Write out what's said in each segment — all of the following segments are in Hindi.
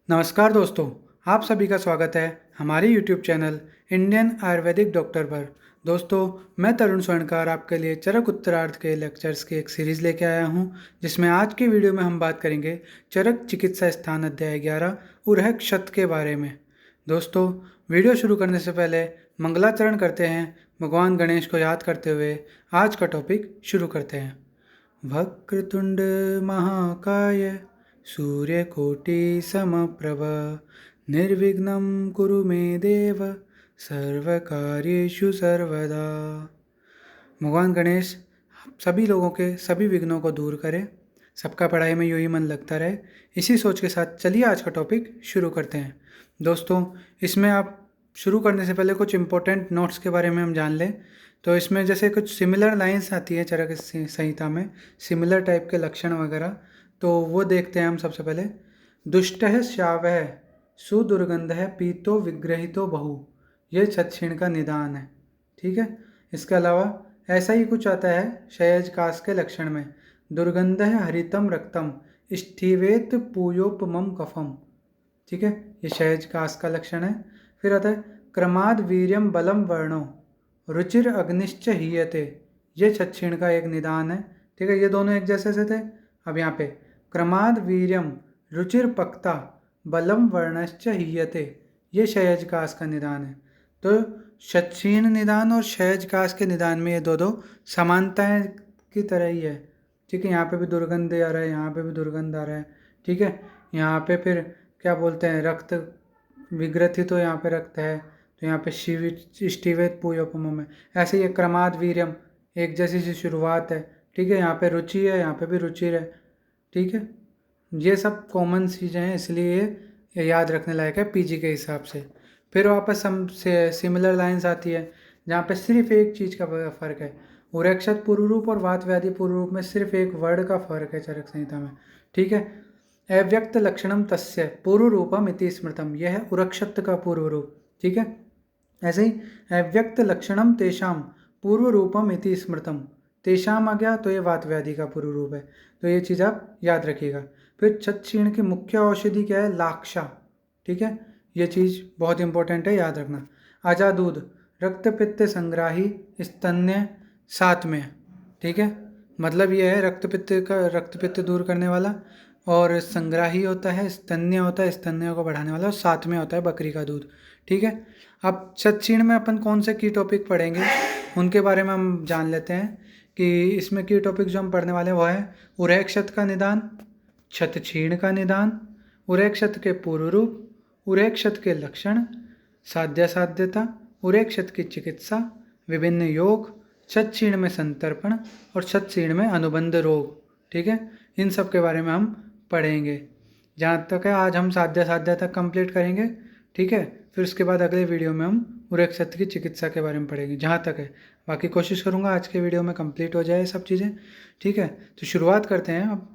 नमस्कार दोस्तों, आप सभी का स्वागत है हमारे YouTube channel Indian Ayurvedic doctor पर। दोस्तों, मैं तरुण स्वर्णकार आपके लिए चरक उत्तरार्ध के लेक्चर्स की एक सीरीज़ लेके आया हूं, जिसमें आज की वीडियो में हम बात करेंगे चरक चिकित्सा स्थान अध्याय 11 उरहक क्षत के बारे में। दोस्तों, वीडियो शुरू करने से पहले मंगलाचरण करते हैं। भगवान गणेश को याद करते हुए आज का टॉपिक शुरू करते हैं। वक्रतुंड महाकाय सूर्यकोटि समप्रभ निर्विघ्नं कुरु मे देव सर्वकार्येषु सर्वदा। भगवान गणेश सभी लोगों के सभी विघ्नों को दूर करें, सबका पढ़ाई में यूं ही मन लगता रहे, इसी सोच के साथ चलिए आज का टॉपिक शुरू करते हैं। दोस्तों, इसमें आप शुरू करने से पहले कुछ इंपॉर्टेंट नोट्स के बारे में हम जान लें। तो इसमें जैसे कुछ सिमिलर लाइंस आती है चरक संहिता में, सिमिलर टाइप के लक्षण वगैरह, तो वो देखते हैं हम सबसे पहले। दुष्टः श्यावः सुदुर्गंधः पीतो विग्रहितो बहु, ये छत्छीण का निदान है। ठीक है। इसके अलावा ऐसा ही कुछ आता है शयज कास के लक्षण में, दुर्गंधः हरितम रक्तम स्थिवेत पूयोपमम कफम। ठीक है, ये शयज कास का लक्षण है। फिर आता है क्रमाद वीर्यम बलम वर्णो रुचिर अग्निश्च हीयते, ये छत्छीण का एक निदान है। ठीक है, ये दोनों एक जैसे से थे। अब यहाँ पे क्रमाद वीर्यम रुचिर पक्ता बलम वर्णश्च हीयते, ये शयजकास का निदान है। तो छत्छीण निदान और शयजकास के निदान में ये दो समानताएं की तरह ही है। ठीक है, यहाँ पे भी दुर्गंध आ रहा है, यहाँ पे भी दुर्गंध आ रहा है। ठीक है, यहाँ पे फिर क्या बोलते हैं, रक्त विग्रथित, तो यहाँ पे रक्त है, तो यहाँ पे स्टीवेत पूयोपम है। ऐसे ही क्रमाद वीर्यम एक जैसी सी शुरुआत है। ठीक है, यहाँ पे रुचि है, यहाँ पे भी रुचिर है। ठीक है, ये सब कॉमन चीज़ें हैं, इसलिए ये याद रखने लायक है पीजी के हिसाब से। फिर वापस हम सिमिलर लाइंस आती है जहाँ पे सिर्फ एक चीज़ का फ़र्क है। उरेक्षत पूर्व रूप और वात व्याधि पूर्व रूप में सिर्फ एक वर्ड का फर्क है चरक संहिता में। ठीक है, अव्यक्त लक्षणम तस्य पूर्व रूपम इति स्मृतम, यह है उरक्षत का पूर्व रूप। ठीक है, ऐसे ही अव्यक्त लक्षणम तेषाम पूर्व रूपम इति स्मृतम, तेषाम आ गया तो ये वात व्याधि का पूर्व रूप है। तो ये चीज़ आप याद रखिएगा। फिर छत्छीण की मुख्य औषधि क्या है, लाक्षा। ठीक है, ये चीज़ बहुत इंपॉर्टेंट है, याद रखना। आजादूध रक्त पित्त संग्राही स्तन्य सात में। ठीक है, मतलब ये है रक्त पित्त दूर करने वाला, और संग्राही होता है, स्तन्य होता है स्तन्य को बढ़ाने वाला, और साथ में होता है बकरी का दूध। ठीक है, अब छत्छीण में अपन कौन से की टॉपिक पढ़ेंगे उनके बारे में हम जान लेते हैं कि इसमें की टॉपिक जो हम पढ़ने वाले हैं वो है उरहक क्षत का निदान, छत्छीण का निदान, उरहक क्षत के पूर्व रूप, उरहक क्षत के लक्षण, साध्य साध्यता, उरहक क्षत की चिकित्सा, विभिन्न योग, छत्छीण में संतर्पण और छत्छीण में अनुबंध रोग। ठीक है, इन सब के बारे में हम पढ़ेंगे। जहाँ तक है आज हम साध्य साध्य तक कंप्लीट करेंगे। ठीक है, फिर उसके बाद अगले वीडियो में हम उरहक क्षत की चिकित्सा के बारे में पढ़ेंगे जहाँ तक है। बाकी कोशिश करूँगा आज के वीडियो में कंप्लीट हो जाए सब चीज़ें। ठीक है, तो शुरुआत करते हैं अब।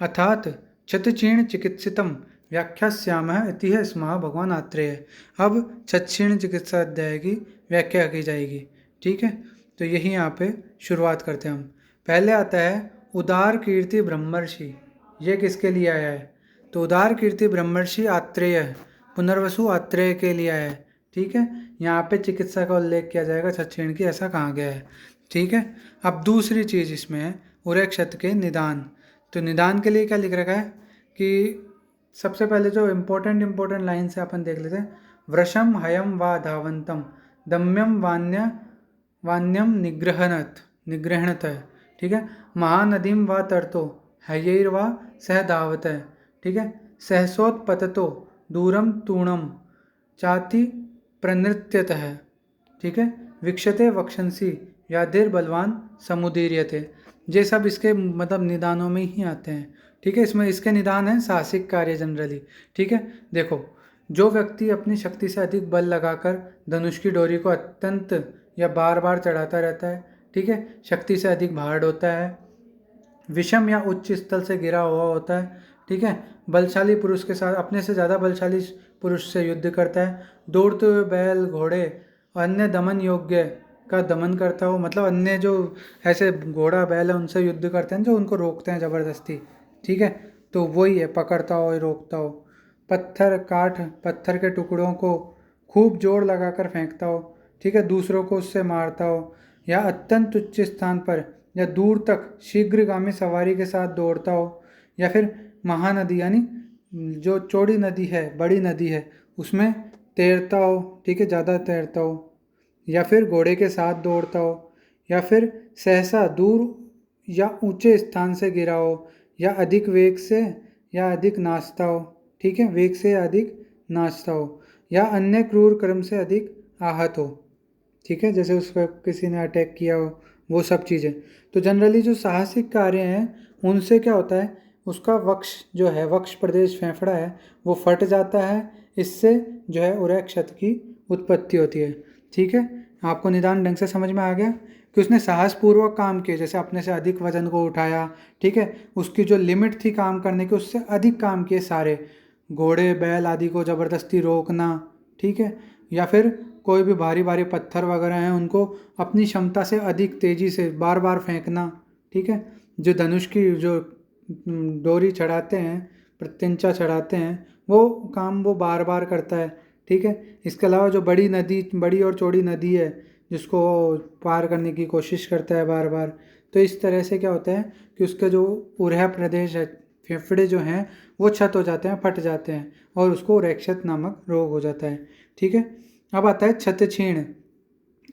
अर्थात छत्छीण चिकित्सितम व्याख्यास्यामः इति है स्मः भगवान आत्रेय। अब छत्छीण चिकित्सा अध्याय की व्याख्या की जाएगी। ठीक है, तो यही यहाँ पे शुरुआत करते हैं हम। पहले आता है उदार कीर्ति ब्रह्मर्षि, ये किसके लिए आया है, तो उदार कीर्ति ब्रह्मर्षि आत्रेय, पुनर्वसु आत्रेय के लिए आया है। ठीक है, यहाँ पे चिकित्सा का उल्लेख किया जाएगा छत्छीण की, ऐसा कहा गया है। ठीक है, अब दूसरी चीज़ इसमें है उरहक क्षत के निदान। तो निदान के लिए क्या लिख रखा है कि सबसे पहले जो इम्पोर्टेंट लाइन से अपन देख लेते हैं। वृषम हयम व धावंतम दम्यम वान्यम निग्रहणत है। ठीक है, महानदीम व तरतो हयैर व सह धावत है। ठीक है, सहसोत्पततो दूरम तूणम चाति प्रनृत्यत है। ठीक है, विक्षते वक्षंसी व्याधिर बलवान समुदीर्यते, ये सब इसके मतलब निदानों में ही आते हैं। ठीक है, इसमें इसके निदान है साहसिक कार्य जनरली। ठीक है, देखो, जो व्यक्ति अपनी शक्ति से अधिक बल लगाकर धनुष की डोरी को अत्यंत या बार बार चढ़ाता रहता है, ठीक है, शक्ति से अधिक भार ढोता है, विषम या उच्च स्थल से गिरा हुआ होता है, ठीक है, बलशाली पुरुष के साथ अपने से ज़्यादा बलशाली पुरुष से युद्ध करता है, दौड़ते हुए बैल घोड़े और अन्य दमन योग्य का दमन करता हो, मतलब अन्य जो ऐसे घोड़ा बैल है उनसे युद्ध करते हैं जो उनको रोकते हैं ज़बरदस्ती। ठीक है, तो वही है, पकड़ता हो रोकता हो। पत्थर काट पत्थर के टुकड़ों को खूब जोर लगाकर फेंकता हो, ठीक है, दूसरों को उससे मारता हो, या अत्यंत उच्च स्थान पर या दूर तक शीघ्रगामी सवारी के साथ दौड़ता हो, या फिर महानदी यानी जो चौड़ी नदी है, बड़ी नदी है, उसमें तैरता हो, ठीक है, ज़्यादा तैरता हो, या फिर घोड़े के साथ दौड़ता हो, या फिर सहसा दूर या ऊंचे स्थान से गिरा हो, या अधिक वेग से या अधिक नाचता हो, ठीक है, वेग से या अधिक नाचता हो, या अन्य क्रूर कर्म से अधिक आहत हो, ठीक है, जैसे उस पर किसी ने अटैक किया हो, वो सब चीज़ें। तो जनरली जो साहसिक कार्य हैं उनसे क्या होता है, उसका वक्ष जो है, वक्ष प्रदेश फेफड़ा है, वो फट जाता है। इससे जो है उरय क्षत की उत्पत्ति होती है, ठीक है। आपको निदान ढंग से समझ में आ गया कि उसने साहसपूर्वक काम किए, जैसे अपने से अधिक वजन को उठाया, ठीक है, उसकी जो लिमिट थी काम करने की उससे अधिक काम किए सारे, घोड़े बैल आदि को ज़बरदस्ती रोकना, ठीक है, या फिर कोई भी भारी भारी पत्थर वगैरह हैं उनको अपनी क्षमता से अधिक तेज़ी से बार बार फेंकना, ठीक है, जो धनुष की जो डोरी चढ़ाते हैं, प्रत्यंचा चढ़ाते हैं, वो काम वो बार बार करता है, ठीक है। इसके अलावा जो बड़ी और चौड़ी नदी है जिसको वो पार करने की कोशिश करता है बार बार, तो इस तरह से क्या होता है कि उसके जो उरह प्रदेश है, फेफड़े जो हैं वो क्षत हो जाते हैं, फट जाते हैं, और उसको उरैक्षत नामक रोग हो जाता है, ठीक है। अब आता है छतछीण।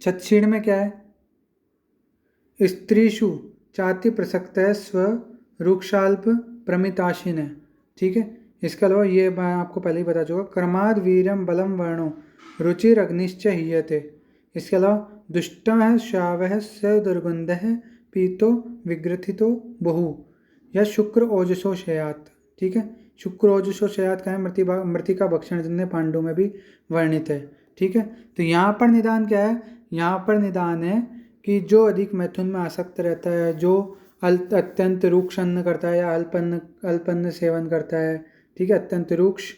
छतछीण में क्या है, स्त्रीषु चाति प्रसक्त है स्व रुक्षाल्प प्रमिताशिन है, ठीक है। इसके अलावा ये मैं आपको पहले ही बता चुका, क्रमाद वीरम बलम वर्णो रुचिर अग्निश्च हीयते। इसके अलावा दुष्ट श्राव स दुर्गंध पीतो विग्रथितो बहु, या शुक्र ओजसो शयात, ठीक है। शुक्र ओजसो शयात का है मृतिका भक्षण जिनने पांडु में भी वर्णित है, ठीक है। तो यहाँ पर निदान क्या है, यहाँ पर निदान है कि जो अधिक मैथुन में आसक्त रहता है, जो अत्यंत रूक्ष अन्न करता है या अल्पन्न सेवन करता है, ठीक है, अत्यंत रूक्ष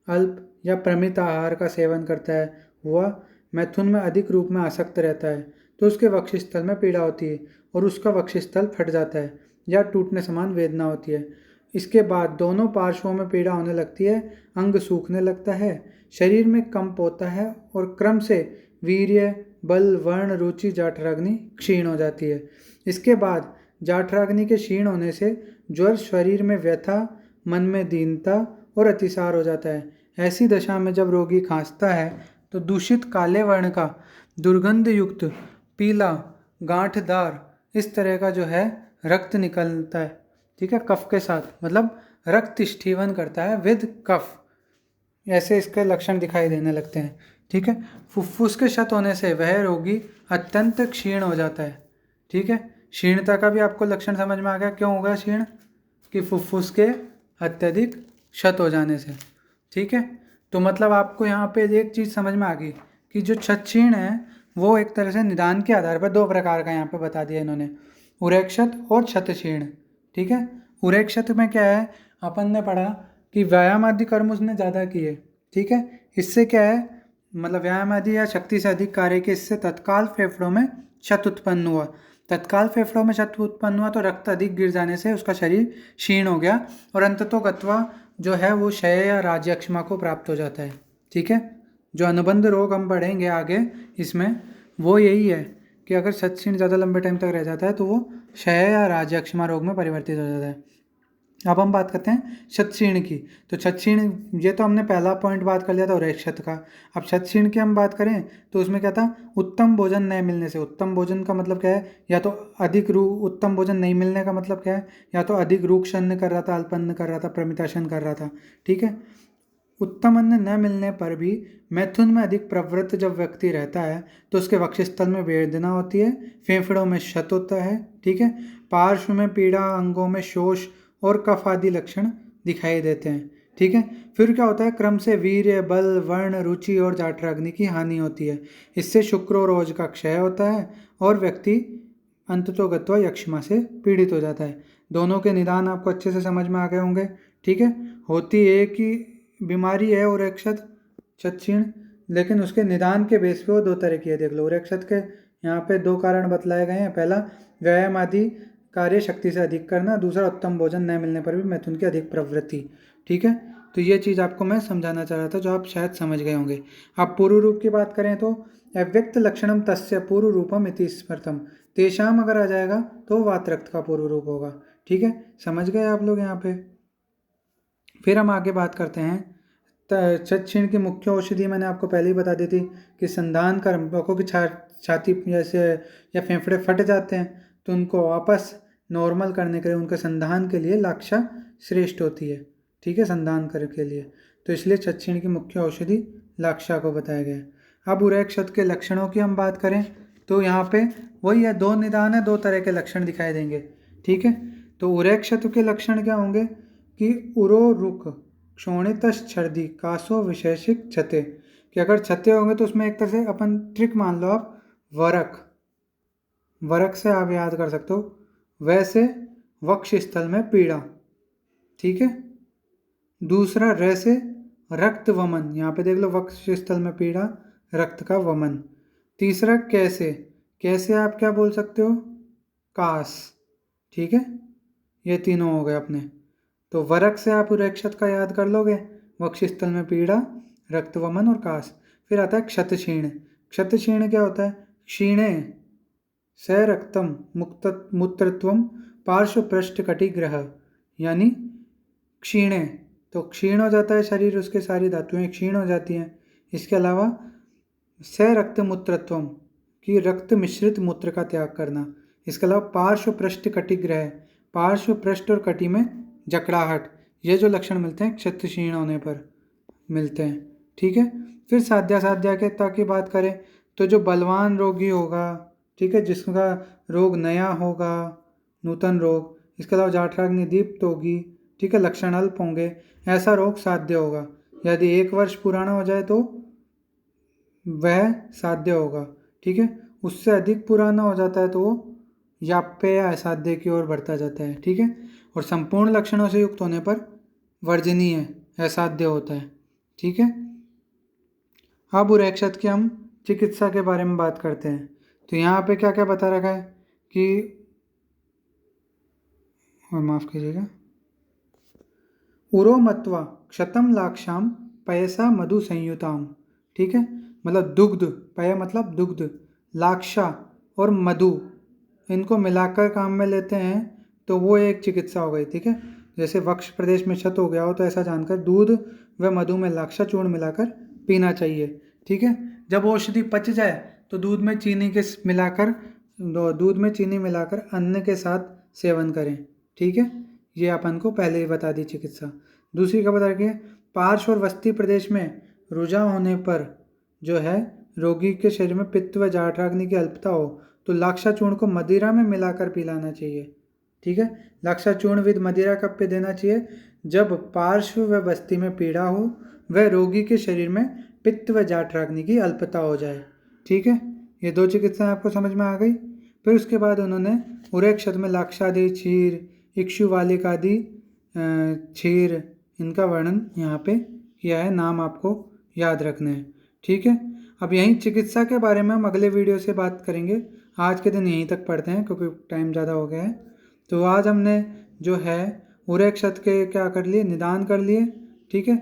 अल्प या प्रमित आहार का सेवन करता है, वह मैथुन में अधिक रूप में आसक्त रहता है, तो उसके वक्षस्थल में पीड़ा होती है और उसका वक्षस्थल फट जाता है या टूटने समान वेदना होती है। इसके बाद दोनों पार्श्वों में पीड़ा होने लगती है, अंग सूखने लगता है, शरीर में कंप होता है और क्रम से वीर्य बल वर्ण रुचि जाठराग्नि क्षीण हो जाती है। इसके बाद जाठराग्नि के क्षीण होने से ज्वर, शरीर में व्यथा, मन में दीनता और अतिसार हो जाता है। ऐसी दशा में जब रोगी खांसता है तो दूषित काले वर्ण का दुर्गंध युक्त पीला गांठदार इस तरह का जो है रक्त निकलता है, ठीक है, कफ के साथ, मतलब रक्त स्ठीवन करता है विद कफ, ऐसे इसके लक्षण दिखाई देने लगते हैं, ठीक है। फुफ्फुस के क्षत होने से वह रोगी अत्यंत क्षीण हो जाता है, ठीक है। क्षीणता का भी आपको लक्षण समझ में आ गया, क्यों होगा क्षीण, कि फुफ्फुस के अत्यधिक क्षत हो जाने से, ठीक है। तो मतलब आपको यहाँ पे एक चीज़ समझ में आ गई कि जो छतछीण है वो एक तरह से निदान के आधार पर दो प्रकार का यहाँ पे बता दिया इन्होंने, उरेक्षत और छतछीण, ठीक है। उरेक्षत में क्या है, अपन ने पढ़ा कि व्यायाम आदि कर्म उसने ज़्यादा किए, ठीक है। इससे क्या है, मतलब व्यायाम आदि या शक्ति से अधिक कार्य के, इससे तत्काल फेफड़ों में क्षत उत्पन्न हुआ। तत्काल फेफड़ों में क्षत उत्पन्न हुआ तो रक्त अधिक गिर जाने से उसका शरीर क्षीण हो गया और अंततोगत्वा जो है वो क्षय या राज्यक्षमा को प्राप्त हो जाता है, ठीक है। जो अनुबंध रोग हम पढ़ेंगे आगे इसमें, वो यही है कि अगर छतछीण ज़्यादा लंबे टाइम तक रह जाता है तो वो क्षय या राज्यक्षमा रोग में परिवर्तित हो जाता है। अब हम बात करते हैं छतछीण की। तो छतछीण, ये तो हमने पहला पॉइंट बात कर लिया था उरेक्षत का। अब छतछीण की हम बात करें तो उसमें क्या था, उत्तम भोजन नहीं मिलने से। उत्तम भोजन का मतलब क्या है, या तो उत्तम भोजन नहीं मिलने का मतलब क्या है, या तो अधिक रूक्ष अन्न कर रहा था, अल्पन्न कर रहा था, प्रमिताशन कर रहा था, ठीक है। उत्तम अन्न न मिलने पर भी मैथुन में अधिक प्रवृत्त जब व्यक्ति रहता है तो उसके वक्षस्थल में वेदना होती है, फेफड़ों में क्षत होता है, ठीक है, पार्श्व में पीड़ा, अंगों में शोष और कफ आदि लक्षण दिखाई देते हैं, ठीक है। फिर क्या होता है, क्रम से वीर्य बल वर्ण रुचि और जाठराग्नि की हानि होती है। इससे शुक्र और ओज का क्षय होता है और व्यक्ति अंततोगत्वा यक्षमा से पीड़ित हो जाता है। दोनों के निदान आपको अच्छे से समझ में आ गए होंगे, ठीक है। होती एक ही बीमारी है उरेक्षत छतछीण, लेकिन उसके निदान के बेस पे वो दो तरह की है। देख लो, उरेक्षत के यहाँ पे दो कारण बतलाए गए हैं। पहला, व्यायाम आदि कार्य शक्ति से अधिक करना। दूसरा, उत्तम भोजन न मिलने पर भी मैथुन की अधिक प्रवृत्ति, ठीक है। तो ये चीज़ आपको मैं समझाना चाह रहा था, जो आप शायद समझ गए होंगे। अब पूर्व रूप की बात करें तो अव्यक्त लक्षणम तस्य पूर्व रूपम इति स्मृतम, तेषाम अगर आ जाएगा तो वात्रक्त का पूर्व रूप होगा। ठीक है, समझ गए आप लोग यहाँ पे। फिर हम आगे बात करते हैं छीण की मुख्य औषधि मैंने आपको पहले ही बता दी थी कि संधान कर्म, लोगों की छाती जैसे या फेफड़े फट जाते हैं तो उनको वापस नॉर्मल करने के लिए, उनके संधान के लिए लाक्षा श्रेष्ठ होती है। ठीक है, संधान कर के लिए, तो इसलिए छीण की मुख्य औषधि लाक्षा को बताया गया है। अब उरेक्षत के लक्षणों की हम बात करें तो यहाँ पे वही है, दो निदान है, दो तरह के लक्षण दिखाई देंगे। ठीक है, तो उरेक्षत के लक्षण क्या होंगे कि उरो रुक क्षोणितश छर्दी कासो विशेषिक छते, कि अगर छते होंगे तो उसमें एक तरह से अपन ट्रिक मान लो आप, वरक, वरक से आप याद कर सकते हो, वैसे वक्ष स्थल में पीड़ा। ठीक है, दूसरा रे से रक्त वमन, यहाँ पे देख लो वक्ष स्थल में पीड़ा, रक्त का वमन। तीसरा कैसे, कैसे आप क्या बोल सकते हो, कास। ठीक है, ये तीनों हो गए अपने। तो वरक से आप उरेक्षत का याद कर लोगे, वक्षस्थल में पीड़ा, रक्तवमन और कास। फिर आता है क्षतक्षीण। क्षतक्षीण क्या होता है, क्षीणे स रक्तम मुक्त मूत्रत्वम पार्श्व पृष्ठ कटिग्रह, यानी क्षीणे तो क्षीण हो जाता है शरीर, उसके सारी धातुएं क्षीण हो जाती हैं। इसके अलावा स रक्त मूत्रत्वम की रक्त मिश्रित मूत्र का त्याग करना। इसके अलावा पार्श्व पृष्ठ कटिग्रह, पार्श्व पृष्ठ और कटी में जकड़ाहट, ये जो लक्षण मिलते हैं क्षतक्षीण होने पर मिलते हैं। ठीक है, फिर साध्यासाध्यता की बात करें तो जो बलवान रोगी होगा, ठीक है, जिसका रोग नया होगा, नूतन रोग, इसके अलावा जाठराग्नि दीप्त होगी, ठीक है, लक्षण अल्प होंगे, ऐसा रोग साध्य होगा। यदि 1 वर्ष पुराना हो जाए तो वह साध्य होगा। ठीक है, उससे अधिक पुराना हो जाता है तो वो याप्य या असाध्य की ओर बढ़ता जाता है। ठीक है, और संपूर्ण लक्षणों से युक्त होने पर वर्जनीय, असाध्य होता है। ठीक है, अब उरेक्षत की हम चिकित्सा के बारे में बात करते हैं। तो यहाँ पे क्या क्या बता रखा है कि, और माफ कीजिएगा, उरो मत्वा क्षतम लाक्षाम पयसा मधु संयुताम। ठीक है, मतलब दुग्ध, पय मतलब दुग्ध, लाक्षा और मधु, इनको मिलाकर काम में लेते हैं तो वो एक चिकित्सा हो गई। ठीक है, जैसे वक्ष प्रदेश में क्षत हो गया हो तो ऐसा जानकर दूध व मधु में लाक्षा चूर्ण मिलाकर पीना चाहिए। ठीक है, जब औषधि पच जाए तो दूध में चीनी मिलाकर अन्न के साथ सेवन करें। ठीक है, ये अपन को पहले ही बता दी चिकित्सा। दूसरी खबर है कि पार्श्व और वस्ती प्रदेश में रुझान होने पर जो है रोगी के शरीर में पित्त व जाठराग्नि की अल्पता हो तो लाक्षा चूर्ण को मदिरा में मिलाकर पिलाना चाहिए। ठीक है, लाक्षा चूर्ण विद मदिरा कब पे देना चाहिए, जब पार्श्व व बस्ती में पीड़ा हो व रोगी के शरीर में पित्त व जाठराग्नि की अल्पता हो जाए। ठीक है, ये 2 चिकित्साएं आपको समझ में आ गई। फिर उसके बाद उन्होंने उरेक्षत में लाक्षादि क्षीर, इक्षुवालिकादि क्षीर, इनका वर्णन यहाँ पे किया है, नाम आपको याद रखने हैं। ठीक है, अब यहीं चिकित्सा के बारे में हम अगले वीडियो से बात करेंगे। आज के दिन यहीं तक पढ़ते हैं क्योंकि टाइम ज़्यादा हो गया है। तो आज हमने जो है उरेक्षत के क्या कर लिए, निदान कर लिए। ठीक है,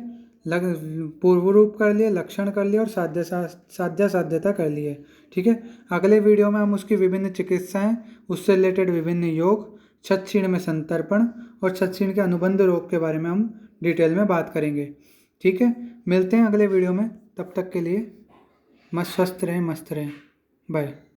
पूर्व रूप कर लिए, लक्षण कर लिए और साध्यता कर लिए। ठीक है, अगले वीडियो में हम उसकी विभिन्न चिकित्साएं, उससे रिलेटेड विभिन्न योग, छत्छीण में संतर्पण और छत्छीण के अनुबंध रोग के बारे में हम डिटेल में बात करेंगे। ठीक है, मिलते हैं अगले वीडियो में, तब तक के लिए मस्त स्वस्थ रहें, मस्त रहें, बाय।